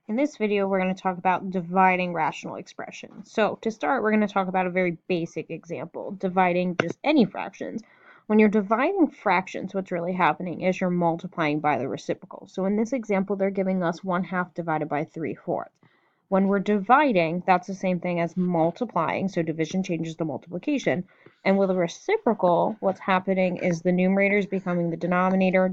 In this video, we're going to talk about dividing rational expressions. So to start, we're going to talk about a very basic example, dividing just any fractions. When you're dividing fractions, what's really happening is you're multiplying by the reciprocal. So in this example, they're giving us 1/2 divided by 3/4. When we're dividing, that's the same thing as multiplying, so division changes to multiplication. And with a reciprocal, what's happening is the numerator is becoming the denominator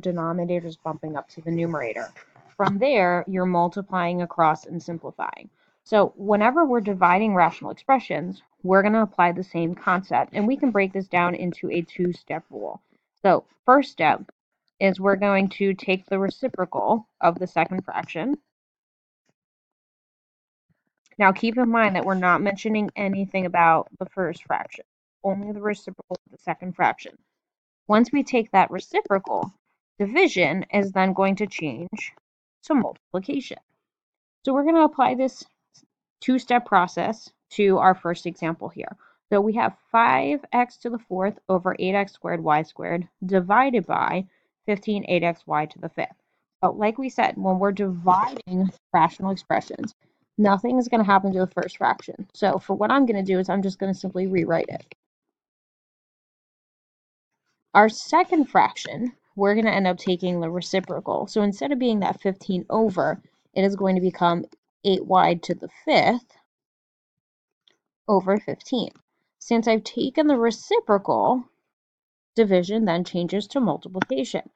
is bumping up to the numerator. From there, you're multiplying across and simplifying. So whenever we're dividing rational expressions, we're going to apply the same concept, and we can break this down into a two-step rule. So first step is we're going to take the reciprocal of the second fraction. Now keep in mind that we're not mentioning anything about the first fraction, only the reciprocal of the second fraction. Once we take that reciprocal, division is then going to change to multiplication. So we're going to apply this two-step process to our first example here. So we have 5x to the fourth over 8x squared y squared divided by 15 8xy to the fifth. But like we said, when we're dividing rational expressions, nothing is going to happen to the first fraction. So for what I'm going to do is I'm just going to simply rewrite it. Our second fraction, we're going to end up taking the reciprocal. So instead of being that 15 over, it is going to become 8y to the fifth over 15. Since I've taken the reciprocal, division then changes to multiplication.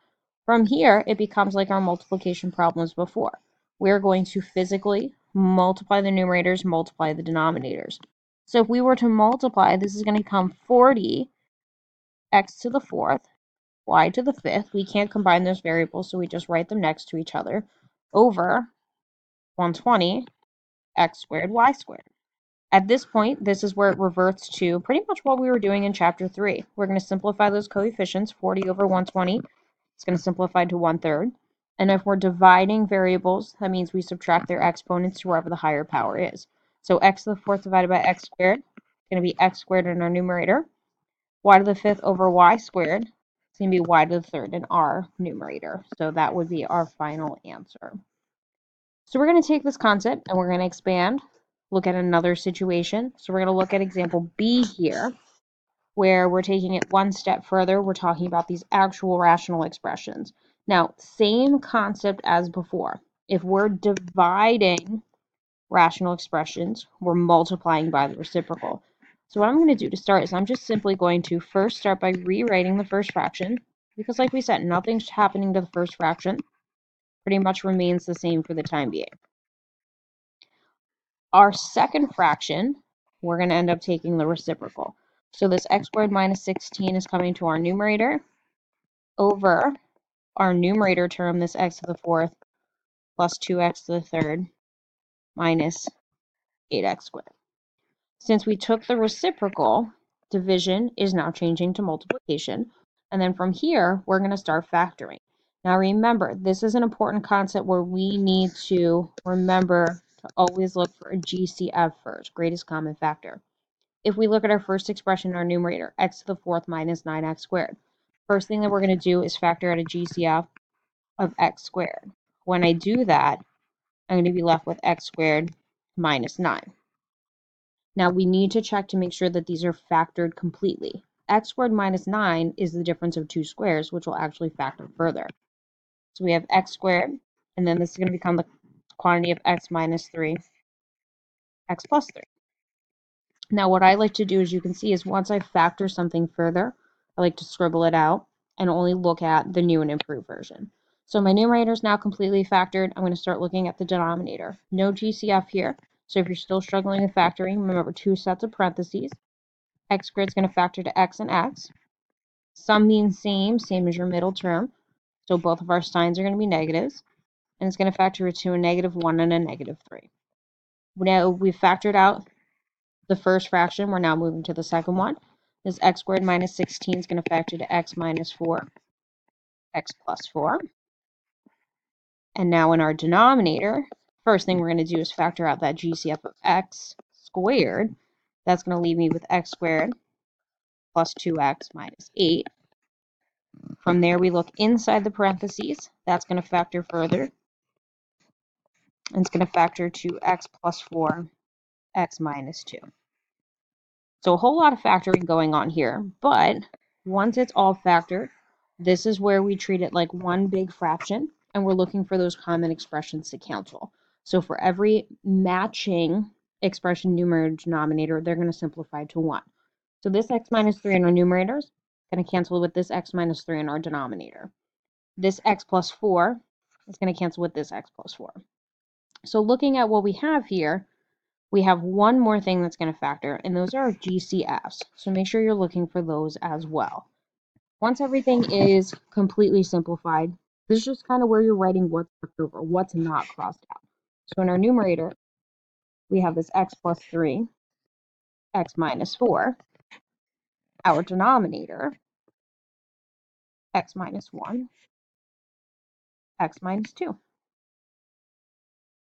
From here, it becomes like our multiplication problems before. We're going to physically multiply the numerators, multiply the denominators. So if we were to multiply, this is going to become 40x to the fourth, y to the fifth. We can't combine those variables, so we just write them next to each other, over 120 x squared y squared. At this point, this is where it reverts to pretty much what we were doing in chapter 3. We're going to simplify those coefficients. 40 over 120 is going to simplify to 1/3. And if we're dividing variables, that means we subtract their exponents to wherever the higher power is. So x to the fourth divided by x squared is going to be x squared in our numerator. Y to the fifth over y squared is going to be y to the third in our numerator. So that would be our final answer. So we're going to take this concept and we're going to expand, look at another situation. So we're going to look at example B here, where we're taking it one step further. We're talking about these actual rational expressions. Now, same concept as before. If we're dividing rational expressions, we're multiplying by the reciprocal. So what I'm going to do to start is I'm just simply going to first start by rewriting the first fraction, because like we said, nothing's happening to the first fraction. Pretty much remains the same for the time being. Our second fraction, we're going to end up taking the reciprocal. So this x squared minus 16 is coming to our numerator over our numerator term, this x to the fourth plus 2x to the third minus 8x squared. Since we took the reciprocal, division is now changing to multiplication. And then from here, we're going to start factoring. Now remember, this is an important concept where we need to remember to always look for a GCF first, greatest common factor. If we look at our first expression in our numerator, x to the fourth minus 9x squared, first thing that we're going to do is factor out a GCF of x squared. When I do that, I'm going to be left with x squared minus 9. Now we need to check to make sure that these are factored completely. X squared minus 9 is the difference of two squares, which will actually factor further. So we have x squared, and then this is going to become the quantity of x minus 3, x plus 3. Now what I like to do, as you can see, is once I factor something further, I like to scribble it out and only look at the new and improved version. So my numerator is now completely factored. I'm going to start looking at the denominator. No GCF here. So if you're still struggling with factoring, remember two sets of parentheses. X squared is going to factor to x and x. Sum means same as your middle term. So both of our signs are going to be negatives. And it's going to factor to a -1 and a -3. Now we've factored out the first fraction. We're now moving to the second one. This x squared minus 16 is going to factor to x minus 4, x plus 4. And now in our denominator, first thing we're going to do is factor out that GCF of x squared. That's going to leave me with x squared plus 2x minus 8. From there, we look inside the parentheses. That's going to factor further. and it's going to factor to x plus 4, x minus 2. So a whole lot of factoring going on here, but once it's all factored, this is where we treat it like one big fraction, and we're looking for those common expressions to cancel. So for every matching expression numerator denominator, they're going to simplify to 1. So this x minus 3 in our numerator is going to cancel with this x minus 3 in our denominator. This x plus 4 is going to cancel with this x plus 4. So looking at what we have here, we have one more thing that's going to factor, and those are GCFs. So make sure you're looking for those as well. Once everything is completely simplified, this is just kind of where you're writing what's left over, what's not crossed out. So in our numerator, we have this x plus 3, x minus 4. Our denominator, x minus 1, x minus 2.